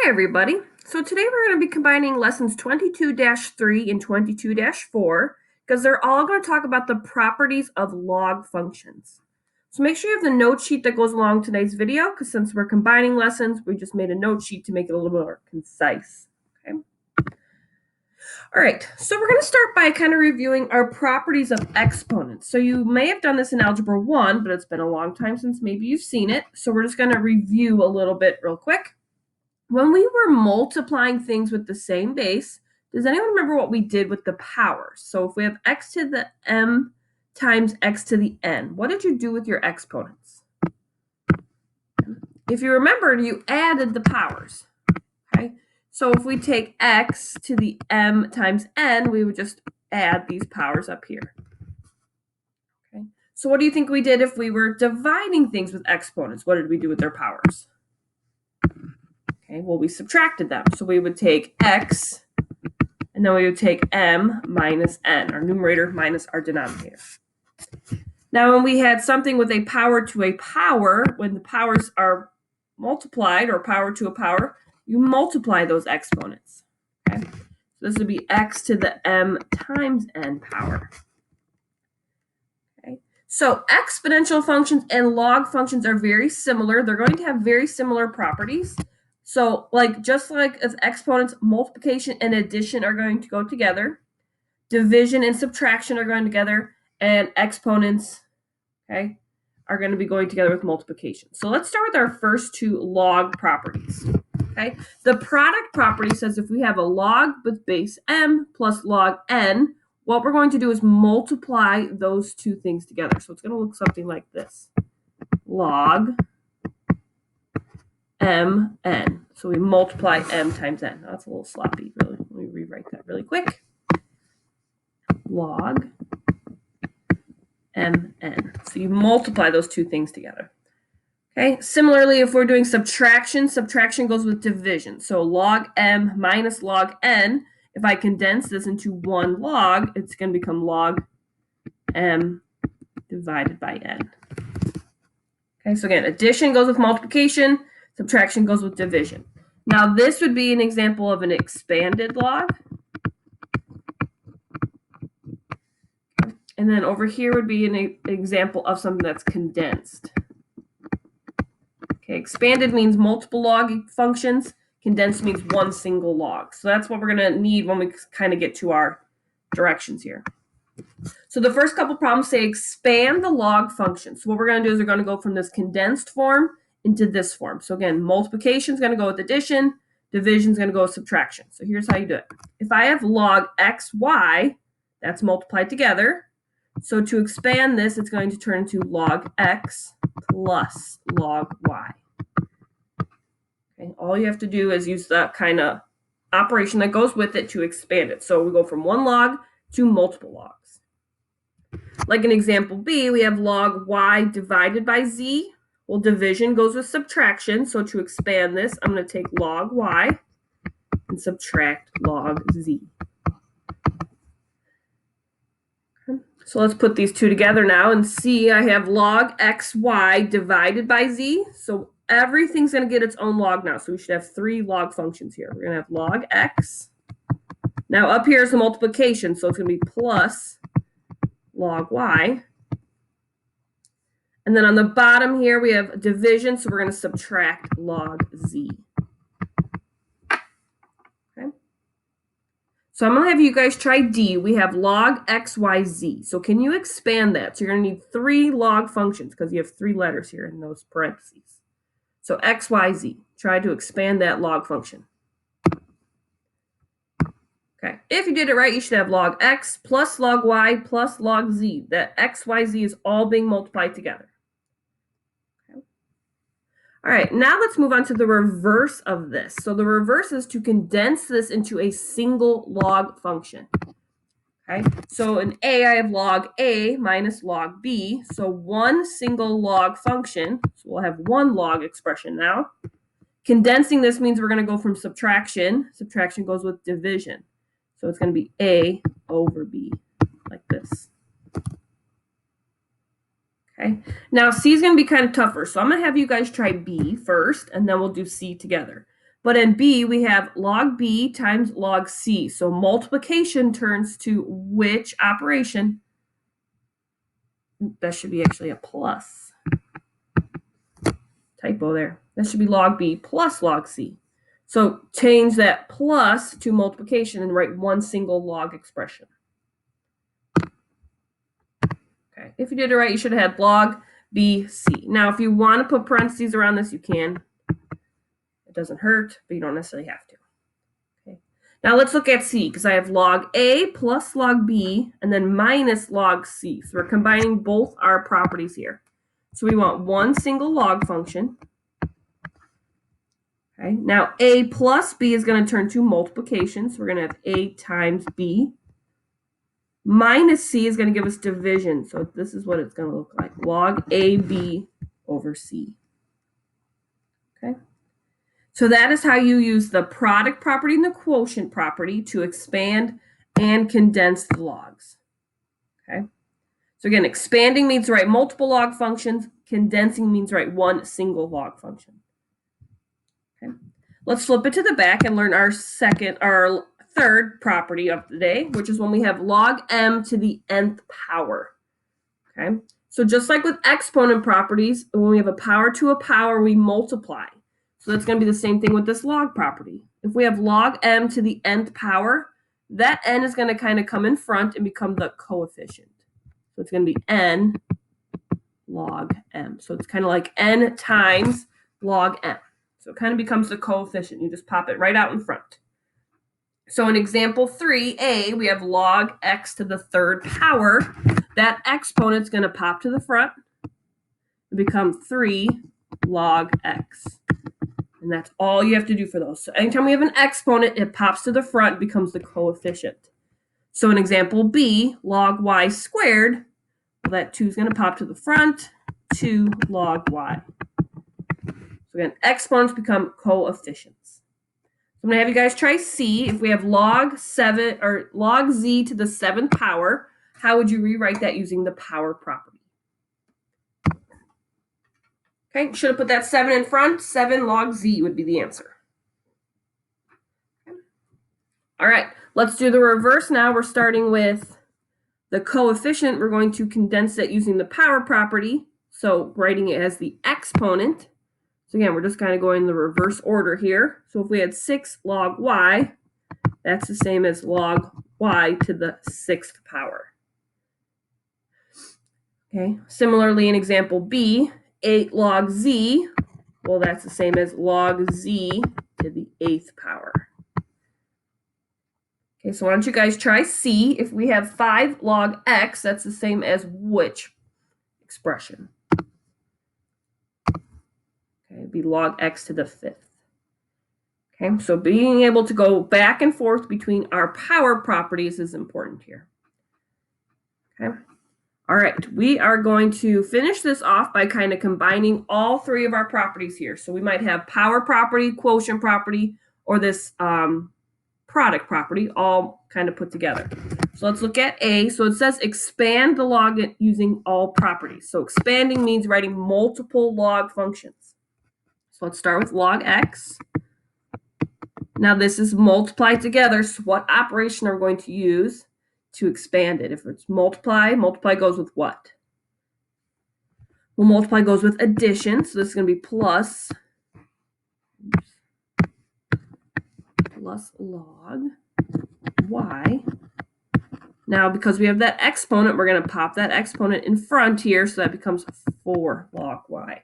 Hi, everybody. So today we're going to be combining lessons 22-3 and 22-4 because they're all going to talk about the properties of log functions. So make sure you have the note sheet that goes along today's video because since we're combining lessons, we just made a note sheet to make it a little more concise. Okay. All right, so we're going to start by kind of reviewing our properties of exponents. So you may have done this in Algebra 1, but it's been a long time since maybe you've seen it. So we're just going to review a little bit real quick. When we were multiplying things with the same base, does anyone remember what we did with the powers? So if we have x to the m times x to the n, what did you do with your exponents? If you remembered, you added the powers, okay? So if we take x to the m times n, we would just add these powers up here. Okay. So what do you think we did if we were dividing things with exponents? What did we do with their powers? Okay, well, we subtracted them. So we would take x, and then we would take m minus n, our numerator minus our denominator. Now, when we had something with a power to a power, when the powers are multiplied, or power to a power, you multiply those exponents. Okay, so this would be x to the m times n power. Okay, so exponential functions and log functions are very similar. They're going to have very similar properties. So just like as exponents, multiplication and addition are going to go together. Division and subtraction are going together. And exponents, okay, are going to be going together with multiplication. So let's start with our first two log properties. Okay, the product property says if we have a log with base m plus log n, what we're going to do is multiply those two things together. So it's going to look something like this. Log mn. So we multiply m times n. Now, that's a little sloppy, really. Let me rewrite that really quick. Log mn. So you multiply those two things together. Okay. Similarly, if we're doing subtraction, subtraction goes with division. So log m minus log n. If I condense this into one log, it's going to become log m divided by n. Okay. So again, addition goes with multiplication. Subtraction goes with division. Now, this would be an example of an expanded log. And then over here would be an example of something that's condensed. Okay, expanded means multiple log functions. Condensed means one single log. So that's what we're going to need when we kind of get to our directions here. So the first couple problems say expand the log function. So what we're going to do is we're going to go from this condensed form into this form. So again, multiplication is going to go with addition. Division is going to go with subtraction. So here's how you do it. If I have log xy, that's multiplied together. So to expand this, it's going to turn into log x plus log y. Okay, all you have to do is use that kind of operation that goes with it to expand it. So we go from one log to multiple logs. Like in example B, we have log y divided by z. Well, division goes with subtraction. So to expand this, I'm going to take log y and subtract log z. Okay. So let's put these two together now and see I have log xy divided by z. So everything's going to get its own log now. So we should have three log functions here. We're going to have log x. Now up here is the multiplication. So it's going to be plus log y. And then on the bottom here, we have division, so we're going to subtract log z. Okay. So I'm going to have you guys try D. We have log xyz. So can you expand that? So you're going to need three log functions because you have three letters here in those parentheses. So xyz. Try to expand that log function. Okay. If you did it right, you should have log x plus log y plus log z. That xyz is all being multiplied together. All right, now let's move on to the reverse of this. So the reverse is to condense this into a single log function. Okay, so in A, I have log A minus log B. So one single log function. So we'll have one log expression now. Condensing this means we're going to go from subtraction. Subtraction goes with division. So it's going to be A over B, like this. Okay, now C is going to be kind of tougher, so I'm going to have you guys try B first, and then we'll do C together. But in B, we have log B times log C. So multiplication turns to which operation? That should be actually a plus. Typo there. That should be log B plus log C. So change that plus to multiplication and write one single log expression. Okay. If you did it right, you should have had log BC. Now, if you want to put parentheses around this, you can. It doesn't hurt, but you don't necessarily have to. Okay. Now let's look at C, because I have log A plus log B and then minus log C. So we're combining both our properties here. So we want one single log function. Okay. Now A plus B is going to turn to multiplication. So we're going to have A times B. Minus C is going to give us division. So this is what it's going to look like. Log AB over C. Okay. So that is how you use the product property and the quotient property to expand and condense the logs. Okay. So again, expanding means write multiple log functions. Condensing means write one single log function. Okay. Let's flip it to the back and learn our third property of the day, which is when we have log m to the nth power. Okay. So just like with exponent properties, when we have a power to a power, we multiply. So that's going to be the same thing with this log property. If we have log m to the nth power, that n is going to kind of come in front and become the coefficient. So it's going to be n log m. So it's kind of like n times log m. So it kind of becomes the coefficient. You just pop it right out in front. So in example 3a, we have log x to the third power. That exponent is going to pop to the front and become 3 log x. And that's all you have to do for those. So anytime we have an exponent, it pops to the front, becomes the coefficient. So in example B, log y squared, well, that 2 is going to pop to the front, 2 log y. So again, exponents become coefficients. So I'm going to have you guys try C. If we have log 7 or log z to the 7th power, how would you rewrite that using the power property? Okay, should have put that 7 in front. 7 log z would be the answer. Okay. All right, let's do the reverse now. We're starting with the coefficient. We're going to condense it using the power property. So writing it as the exponent. So again, we're just kind of going in the reverse order here. So if we had 6 log y, that's the same as log y to the 6th power. Okay, similarly in example B, 8 log z, well, that's the same as log z to the 8th power. Okay, so why don't you guys try C? If we have 5 log x, that's the same as which expression? Okay, it'd be log x to the 5th. Okay, so being able to go back and forth between our power properties is important here. Okay. All right, we are going to finish this off by kind of combining all 3 of our properties here. So we might have power property, quotient property, or this product property all kind of put together. So let's look at A. So it says expand the log using all properties. So expanding means writing multiple log functions. So let's start with log x. Now this is multiplied together. So what operation are we going to use to expand it? If it's multiply, multiply goes with what? Well, multiply goes with addition. So this is going to be plus log y. Now, because we have that exponent, we're going to pop that exponent in front here, so that becomes 4 log y.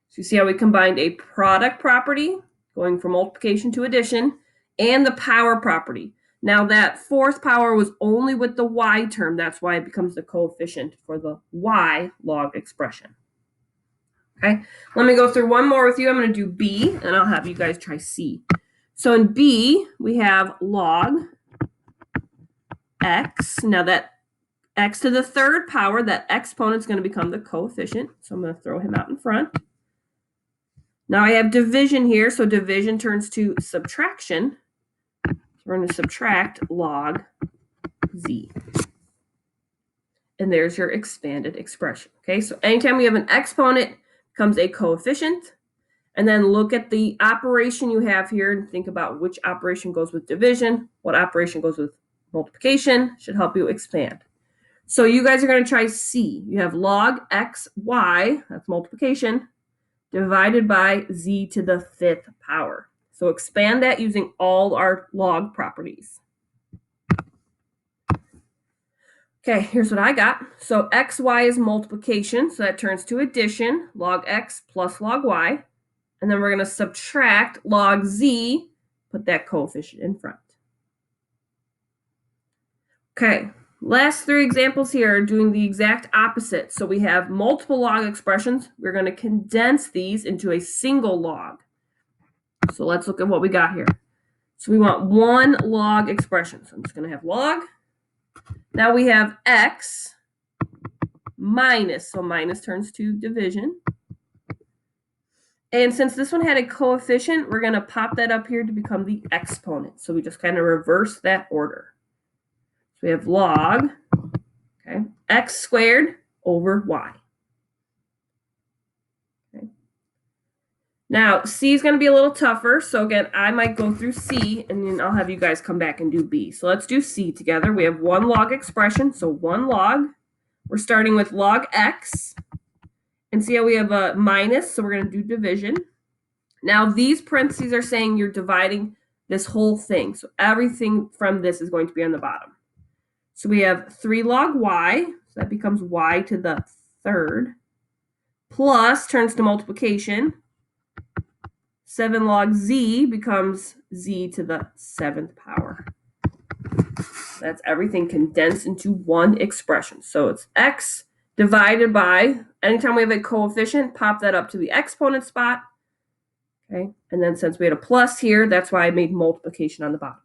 So you see how we combined a product property, going from multiplication to addition, and the power property. Now, that 4th power was only with the y term. That's why it becomes the coefficient for the y log expression. Okay, let me go through one more with you. I'm going to do B, and I'll have you guys try C. So in B, we have log x. Now that x to the 3rd power, that exponent is going to become the coefficient. So I'm going to throw him out in front. Now I have division here. So division turns to subtraction. So we're going to subtract log z. And there's your expanded expression. Okay, so anytime we have an exponent, becomes a coefficient. And then look at the operation you have here and think about which operation goes with division, what operation goes with multiplication. Should help you expand. So you guys are going to try C. You have log x, y, that's multiplication, divided by z to the 5th power. So expand that using all our log properties. Okay, here's what I got. So xy is multiplication, so that turns to addition, log x plus log y. And then we're going to subtract log z, put that coefficient in front. Okay, last 3 examples here are doing the exact opposite. So we have multiple log expressions. We're going to condense these into a single log. So let's look at what we got here. So we want 1 log expression. So I'm just going to have log. Now we have x minus, so minus turns to division. And since this one had a coefficient, we're going to pop that up here to become the exponent. So we just kind of reverse that order. So we have log, okay, x squared over y. Okay. Now, C is going to be a little tougher. So again, I might go through C, and then I'll have you guys come back and do B. So let's do C together. We have 1 log expression, so 1 log. We're starting with log x. And see how we have a minus, so we're going to do division. Now, these parentheses are saying you're dividing this whole thing. So everything from this is going to be on the bottom. So we have 3 log y, so that becomes y to the 3rd, plus turns to multiplication. 7 log z becomes z to the 7th power. That's everything condensed into one expression. So it's x divided by, anytime we have a coefficient, pop that up to the exponent spot. Okay, and then since we had a plus here, that's why I made multiplication on the bottom.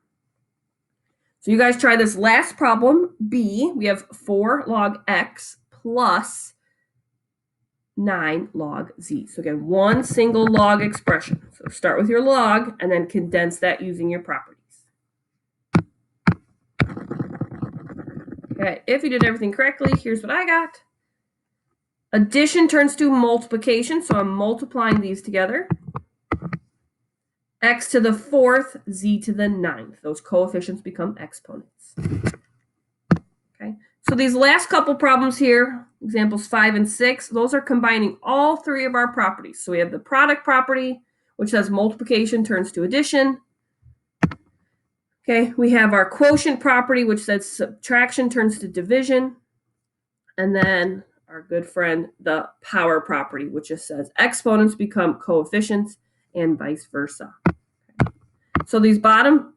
So you guys try this last problem, B. We have 4 log x plus 9 log z. So again, 1 single log expression. So start with your log and then condense that using your properties. Okay, if you did everything correctly, here's what I got. Addition turns to multiplication, so I'm multiplying these together. X to the 4th, z to the 9th. Those coefficients become exponents. Okay, so these last couple problems here, examples 5 and 6, those are combining all 3 of our properties. So we have the product property, which says multiplication turns to addition. Okay, we have our quotient property, which says subtraction turns to division. And then our good friend, the power property, which just says exponents become coefficients and vice versa. Okay. So these bottom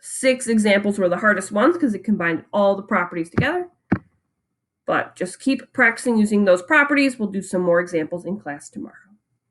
6 examples were the hardest ones because it combined all the properties together. But just keep practicing using those properties. We'll do some more examples in class tomorrow.